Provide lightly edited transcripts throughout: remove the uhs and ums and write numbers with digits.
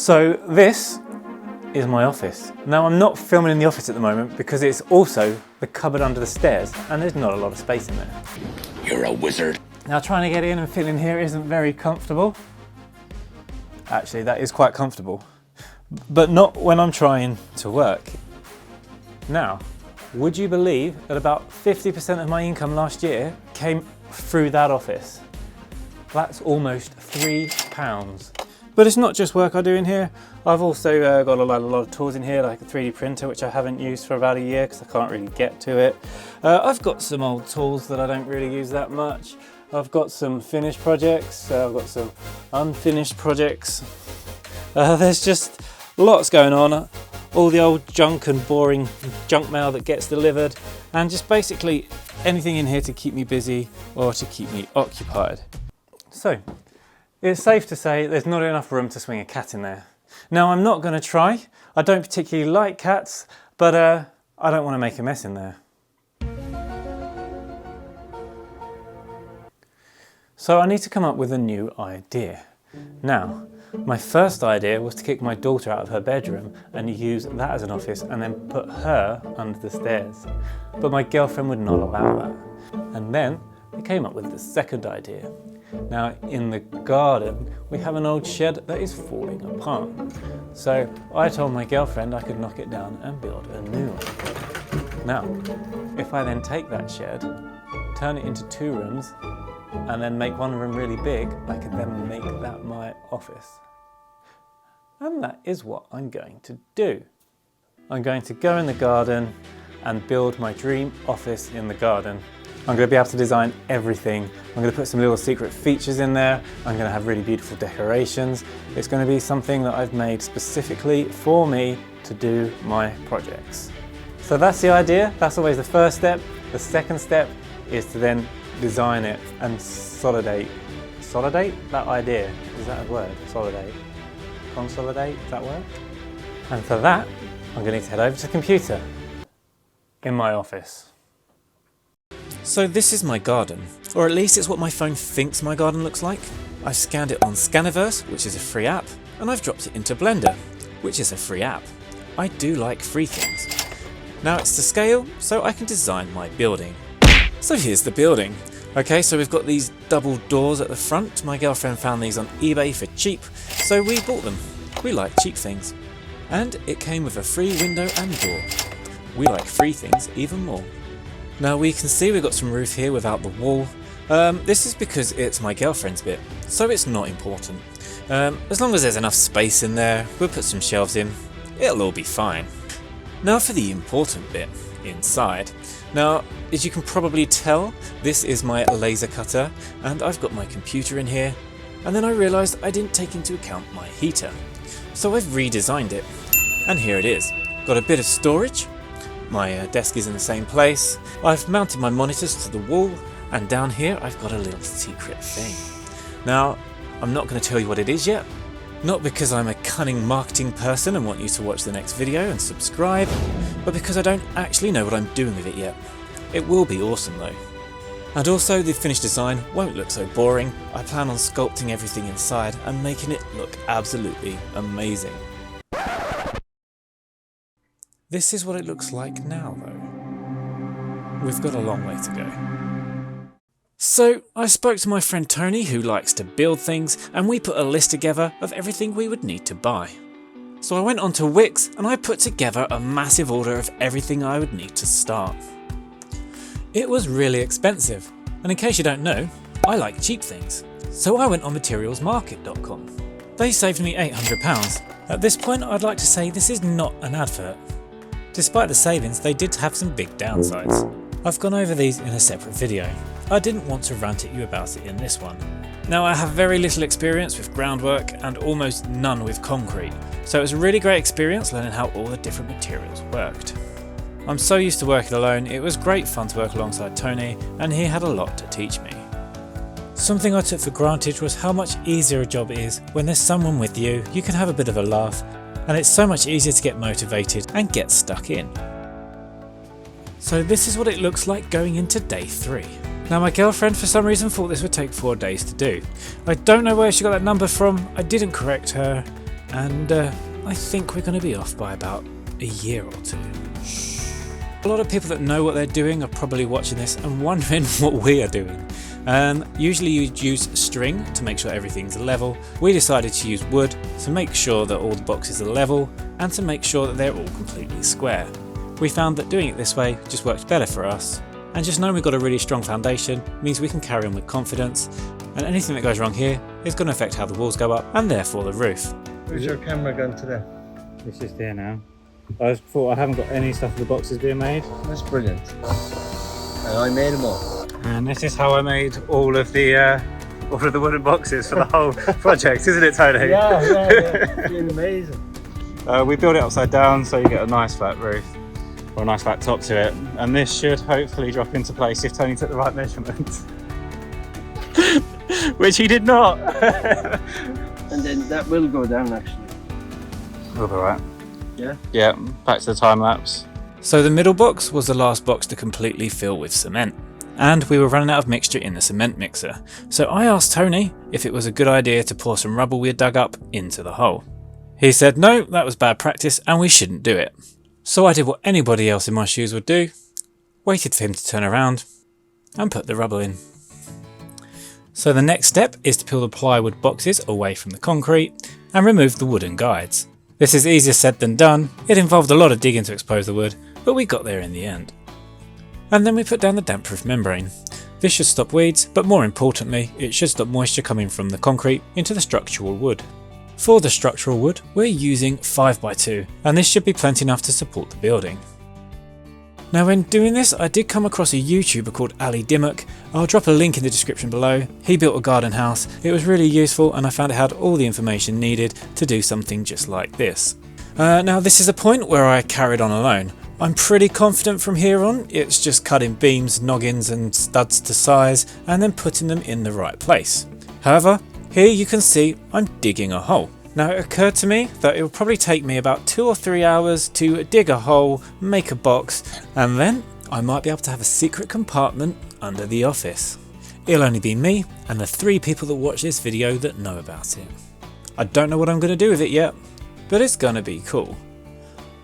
So this is my office. Now I'm not filming in the office at the moment because it's also the cupboard under the stairs and there's not a lot of space in there. You're a wizard. Now trying to get in and fit in here isn't very comfortable. Actually, that is quite comfortable, but not when I'm trying to work. Now, would you believe that about 50% of my income last year came through that office? That's almost £3. But it's not just work I do in here. I've also got a lot of tools in here, like a 3D printer, which I haven't used for about a year because I can't really get to it. I've got some old tools that I don't really use that much. I've got some finished projects, I've got some unfinished projects. There's just lots going on. All the old junk and boring junk mail that gets delivered, and just basically anything in here to keep me busy or to keep me occupied. So, it's safe to say there's not enough room to swing a cat in there. Now I'm not going to try. I don't particularly like cats, but I don't want to make a mess in there. So I need to come up with a new idea. Now, my first idea was to kick my daughter out of her bedroom and use that as an office and then put her under the stairs. But my girlfriend would not allow that. And then I came up with the second idea. Now in the garden we have an old shed that is falling apart. So I told my girlfriend I could knock it down and build a new one. Now, if I then take that shed, turn it into 2 rooms, and then make one room really big, I could then make that my office. And that is what I'm going to do. I'm going to go in the garden and build my dream office in the garden. I'm going to be able to design everything. I'm going to put some little secret features in there. I'm going to have really beautiful decorations. It's going to be something that I've made specifically for me to do my projects. So that's the idea. That's always the first step. The second step is to then design it and solidate that idea. Is that a word? Solidate. Consolidate, does that work? And for that, I'm going to need to head over to the computer in my office. So this is my garden, or at least it's what my phone thinks my garden looks like. I've scanned it on Scaniverse, which is a free app, and I've dropped it into Blender, which is a free app. I do like free things. Now it's to scale, so I can design my building. So here's the building. Okay, so we've got these double doors at the front. My girlfriend found these on eBay for cheap, so we bought them. We like cheap things. And it came with a free window and door. We like free things even more. Now we can see we've got some roof here without the wall. This is because it's my girlfriend's bit, so it's not important. As long as there's enough space in there, we'll put some shelves in. It'll all be fine. Now for the important bit, inside. Now, as you can probably tell, this is my laser cutter, and I've got my computer in here, and then I realised I didn't take into account my heater. So I've redesigned it, and here it is. Got a bit of storage, my desk is in the same place, I've mounted my monitors to the wall, and down here I've got a little secret thing. Now, I'm not going to tell you what it is yet, not because I'm a cunning marketing person and want you to watch the next video and subscribe, but because I don't actually know what I'm doing with it yet. It will be awesome though. And also the finished design won't look so boring. I plan on sculpting everything inside and making it look absolutely amazing. This is what it looks like now though. We've got a long way to go. So I spoke to my friend Tony, who likes to build things, and we put a list together of everything we would need to buy. So I went onto Wix and I put together a massive order of everything I would need to start. It was really expensive, and in case you don't know, I like cheap things. So I went on materialsmarket.com. They saved me £800. At this point I'd like to say this is not an advert. Despite the savings, they did have some big downsides. I've gone over these in a separate video. I didn't want to rant at you about it in this one. Now I have very little experience with groundwork and almost none with concrete, so it was a really great experience learning how all the different materials worked. I'm so used to working alone, it was great fun to work alongside Tony, and he had a lot to teach me. Something I took for granted was how much easier a job is when there's someone with you, you can have a bit of a laugh, and it's so much easier to get motivated and get stuck in. So this is what it looks like going into day 3. Now my girlfriend for some reason thought this would take 4 days to do. I don't know where she got that number from, I didn't correct her, and I think we're going to be off by about a year or two. A lot of people that know what they're doing are probably watching this and wondering what we are doing. Usually you'd use string to make sure everything's level. We decided to use wood to make sure that all the boxes are level and to make sure that they're all completely square. We found that doing it this way just works better for us, and just knowing we've got a really strong foundation means we can carry on with confidence, and anything that goes wrong here is going to affect how the walls go up and therefore the roof. Where's your camera gone today? It's just here now. I thought I haven't got any stuff of the boxes being made. That's brilliant. And I made them all. And this is how I made all of the wooden boxes for the whole project, isn't it, Tony? Yeah. It's been amazing. We built it upside down so you get a nice flat roof, or a nice flat top to it. And this should hopefully drop into place if Tony took the right measurements. Which he did not. And then that will go down actually. We'll be right. Yeah? Yeah, back to the time lapse. So the middle box was the last box to completely fill with cement, and we were running out of mixture in the cement mixer. So I asked Tony if it was a good idea to pour some rubble we had dug up into the hole. He said no, that was bad practice and we shouldn't do it. So I did what anybody else in my shoes would do, waited for him to turn around and put the rubble in. So the next step is to peel the plywood boxes away from the concrete and remove the wooden guides. This is easier said than done. It involved a lot of digging to expose the wood, but we got there in the end. And then we put down the damp-proof membrane. This should stop weeds, but more importantly, it should stop moisture coming from the concrete into the structural wood. For the structural wood, we're using 5x2, and this should be plenty enough to support the building. Now when doing this, I did come across a YouTuber called Ali Dimmock. I'll drop a link in the description below. He built a garden house. It was really useful and I found it had all the information needed to do something just like this. Now this is a point where I carried on alone. I'm pretty confident from here on. It's just cutting beams, noggins and studs to size and then putting them in the right place. However, here you can see I'm digging a hole. Now it occurred to me that it would probably take me about 2 or 3 hours to dig a hole, make a box, and then I might be able to have a secret compartment under the office. It'll only be me and the 3 people that watch this video that know about it. I don't know what I'm going to do with it yet, but it's going to be cool.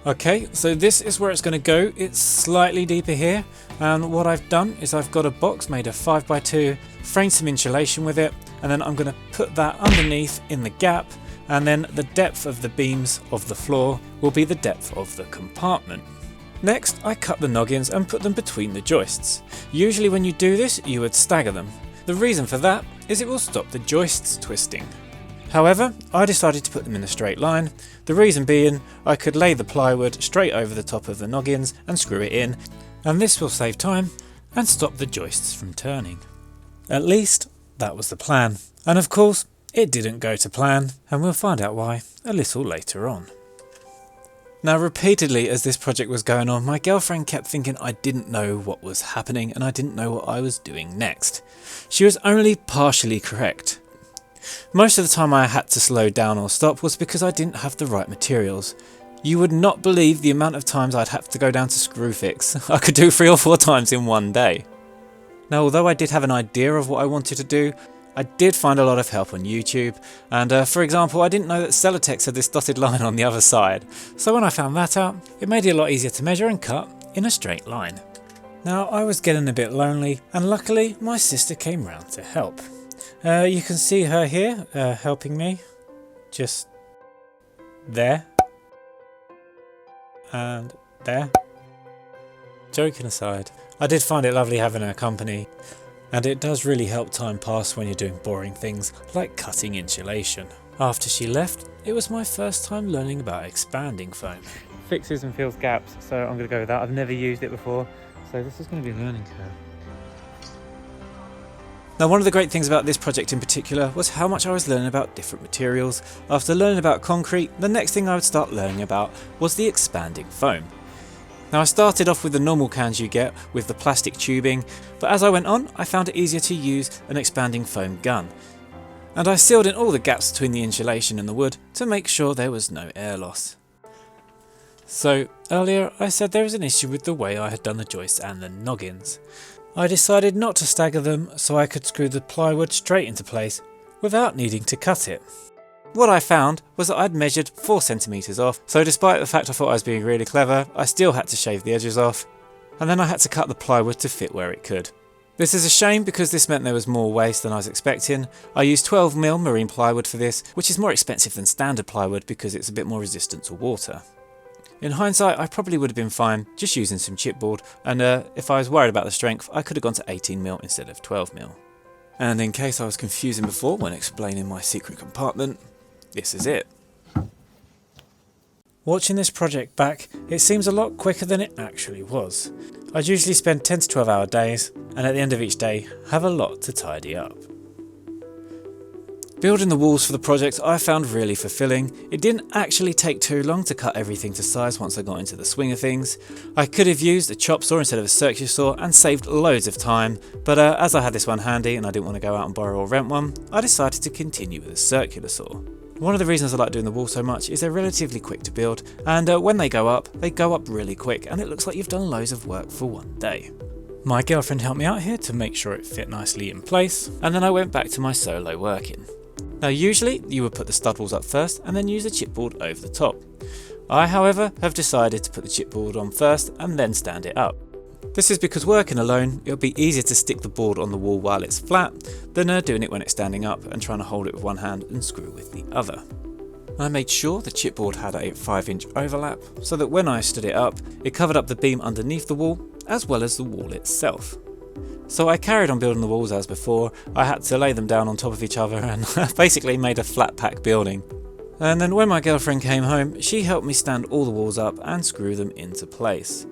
Okay, so this is where it's going to go. It's slightly deeper here, and what I've done is I've got a box made of 5x2, framed some insulation with it, and then I'm going to put that underneath in the gap, and then the depth of the beams of the floor will be the depth of the compartment. Next, I cut the noggins and put them between the joists. Usually when you do this, you would stagger them. The reason for that is it will stop the joists twisting. However, I decided to put them in a straight line, the reason being I could lay the plywood straight over the top of the noggins and screw it in, and this will save time and stop the joists from turning. At least, that was the plan. And of course, it didn't go to plan, and we'll find out why a little later on. Now repeatedly as this project was going on, my girlfriend kept thinking I didn't know what was happening and I didn't know what I was doing next. She was only partially correct. Most of the time I had to slow down or stop was because I didn't have the right materials. You would not believe the amount of times I'd have to go down to Screwfix. I could do 3 or 4 times in one day. Now although I did have an idea of what I wanted to do, I did find a lot of help on YouTube, and for example I didn't know that Celotex had this dotted line on the other side, so when I found that out, it made it a lot easier to measure and cut in a straight line. Now I was getting a bit lonely, and luckily my sister came round to help. You can see her here helping me, just there, and there. Joking aside, I did find it lovely having her company. And it does really help time pass when you're doing boring things like cutting insulation. After she left, it was my first time learning about expanding foam. Fixes and fills gaps, so I'm going to go with that. I've never used it before, so this is going to be a learning curve. Now one of the great things about this project in particular was how much I was learning about different materials. After learning about concrete, the next thing I would start learning about was the expanding foam. Now I started off with the normal cans you get with the plastic tubing, but as I went on I found it easier to use an expanding foam gun. And I sealed in all the gaps between the insulation and the wood to make sure there was no air loss. So earlier I said there was an issue with the way I had done the joists and the noggins. I decided not to stagger them so I could screw the plywood straight into place without needing to cut it. What I found was that I'd measured 4 centimetres off, so despite the fact I thought I was being really clever, I still had to shave the edges off, and then I had to cut the plywood to fit where it could. This is a shame because this meant there was more waste than I was expecting. I used 12mm marine plywood for this, which is more expensive than standard plywood because it's a bit more resistant to water. In hindsight, I probably would have been fine just using some chipboard, and if I was worried about the strength, I could have gone to 18mm instead of 12mm. And in case I was confusing before when explaining my secret compartment, this is it. Watching this project back, it seems a lot quicker than it actually was. I'd usually spend 10 to 12 hour days, and at the end of each day, have a lot to tidy up. Building the walls for the project I found really fulfilling. It didn't actually take too long to cut everything to size once I got into the swing of things. I could have used a chop saw instead of a circular saw and saved loads of time, but as I had this one handy and I didn't want to go out and borrow or rent one, I decided to continue with a circular saw. One of the reasons I like doing the wall so much is they're relatively quick to build, and when they go up really quick, and it looks like you've done loads of work for one day. My girlfriend helped me out here to make sure it fit nicely in place, and then I went back to my solo working. Now usually you would put the stud walls up first and then use a chipboard over the top. I however have decided to put the chipboard on first and then stand it up. This is because working alone, it'll be easier to stick the board on the wall while it's flat than doing it when it's standing up and trying to hold it with one hand and screw with the other. I made sure the chipboard had a 5-inch overlap so that when I stood it up, it covered up the beam underneath the wall as well as the wall itself. So I carried on building the walls as before. I had to lay them down on top of each other and basically made a flat pack building. And then when my girlfriend came home, she helped me stand all the walls up and screw them into place.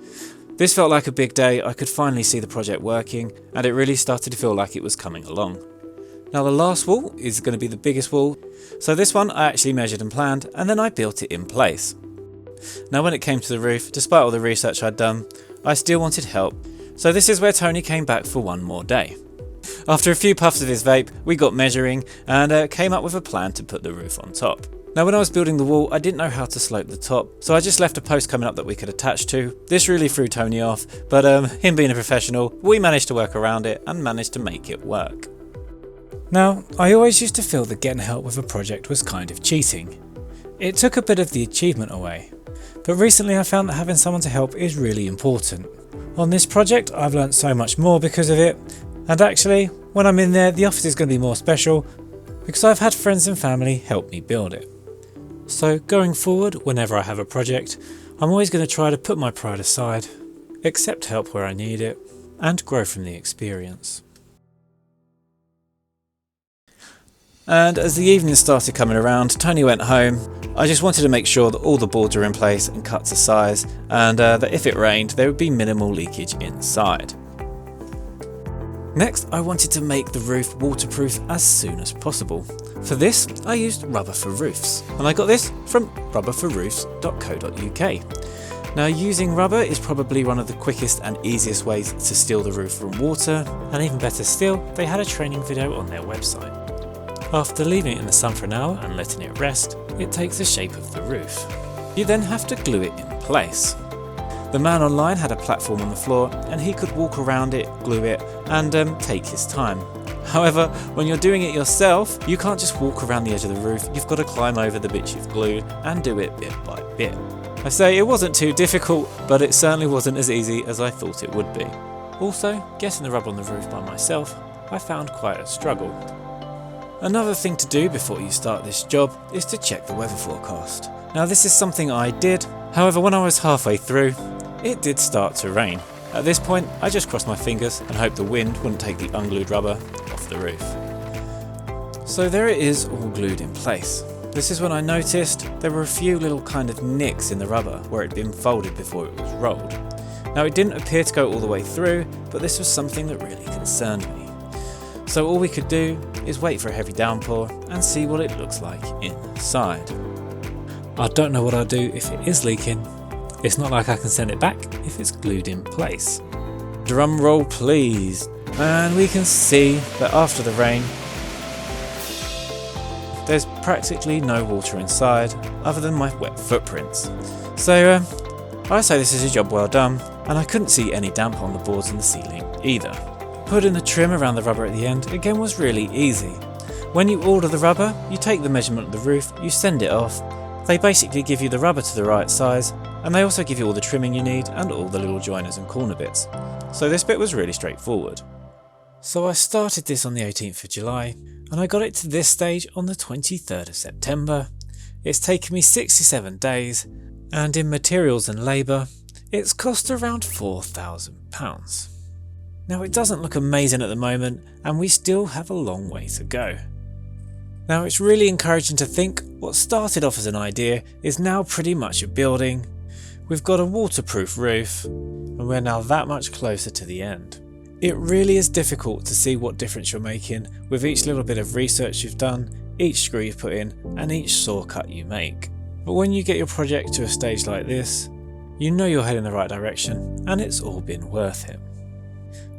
This felt like a big day. I could finally see the project working, and it really started to feel like it was coming along. Now the last wall is going to be the biggest wall, so this one I actually measured and planned, and then I built it in place. Now when it came to the roof, despite all the research I'd done, I still wanted help. So this is where Tony came back for one more day. After a few puffs of his vape, we got measuring and came up with a plan to put the roof on top. Now when I was building the wall, I didn't know how to slope the top, so I just left a post coming up that we could attach to. This really threw Tony off, but him being a professional, we managed to work around it and managed to make it work. Now, I always used to feel that getting help with a project was kind of cheating. It took a bit of the achievement away, but recently I found that having someone to help is really important. On this project, I've learnt so much more because of it, and actually, when I'm in there, the office is going to be more special because I've had friends and family help me build it. So going forward, whenever I have a project, I'm always going to try to put my pride aside, accept help where I need it, and grow from the experience. And as the evening started coming around, Tony went home. I just wanted to make sure that all the boards are in place and cut to size, and that if it rained, there would be minimal leakage inside. Next, I wanted to make the roof waterproof as soon as possible. For this, I used rubber for roofs, and I got this from rubberforroofs.co.uk. Now, using rubber is probably one of the quickest and easiest ways to seal the roof from water, and even better still, they had a training video on their website. After leaving it in the sun for an hour and letting it rest, it takes the shape of the roof. You then have to glue it in place. The man online had a platform on the floor and he could walk around it, glue it, and take his time. However, when you're doing it yourself, you can't just walk around the edge of the roof, you've got to climb over the bits you've glued and do it bit by bit. I say it wasn't too difficult, but it certainly wasn't as easy as I thought it would be. Also, getting the rubber on the roof by myself, I found quite a struggle. Another thing to do before you start this job is to check the weather forecast. Now this is something I did, however when I was halfway through, it did start to rain. At this point, I just crossed my fingers and hoped the wind wouldn't take the unglued rubber off the roof. So there it is, all glued in place. This is when I noticed there were a few little kind of nicks in the rubber where it had been folded before it was rolled. Now it didn't appear to go all the way through, but this was something that really concerned me. So all we could do is wait for a heavy downpour and see what it looks like inside. I don't know what I'll do if it is leaking. It's not like I can send it back if it's glued in place. Drum roll please. And we can see that after the rain, there's practically no water inside other than my wet footprints. So I say this is a job well done, and I couldn't see any damp on the boards and the ceiling either. Putting the trim around the rubber at the end again was really easy. When you order the rubber, you take the measurement of the roof, you send it off. They basically give you the rubber to the right size, and they also give you all the trimming you need and all the little joiners and corner bits. So this bit was really straightforward. So I started this on the 18th of July, and I got it to this stage on the 23rd of September. It's taken me 67 days, and in materials and labour, it's cost around £4,000. Now it doesn't look amazing at the moment, and we still have a long way to go. Now it's really encouraging to think what started off as an idea is now pretty much a building. We've got a waterproof roof, and we're now that much closer to the end. It really is difficult to see what difference you're making with each little bit of research you've done, each screw you've put in, and each saw cut you make. But when you get your project to a stage like this, you know you're heading in the right direction, and it's all been worth it.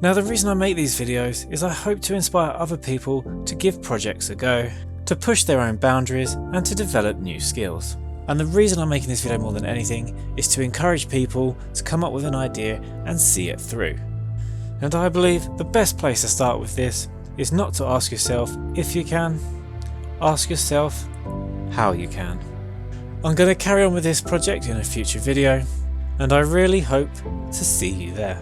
Now the reason I make these videos is I hope to inspire other people to give projects a go, to push their own boundaries, and to develop new skills. And the reason I'm making this video more than anything is to encourage people to come up with an idea and see it through. And I believe the best place to start with this is not to ask yourself if you can, ask yourself how you can. I'm going to carry on with this project in a future video, and I really hope to see you there.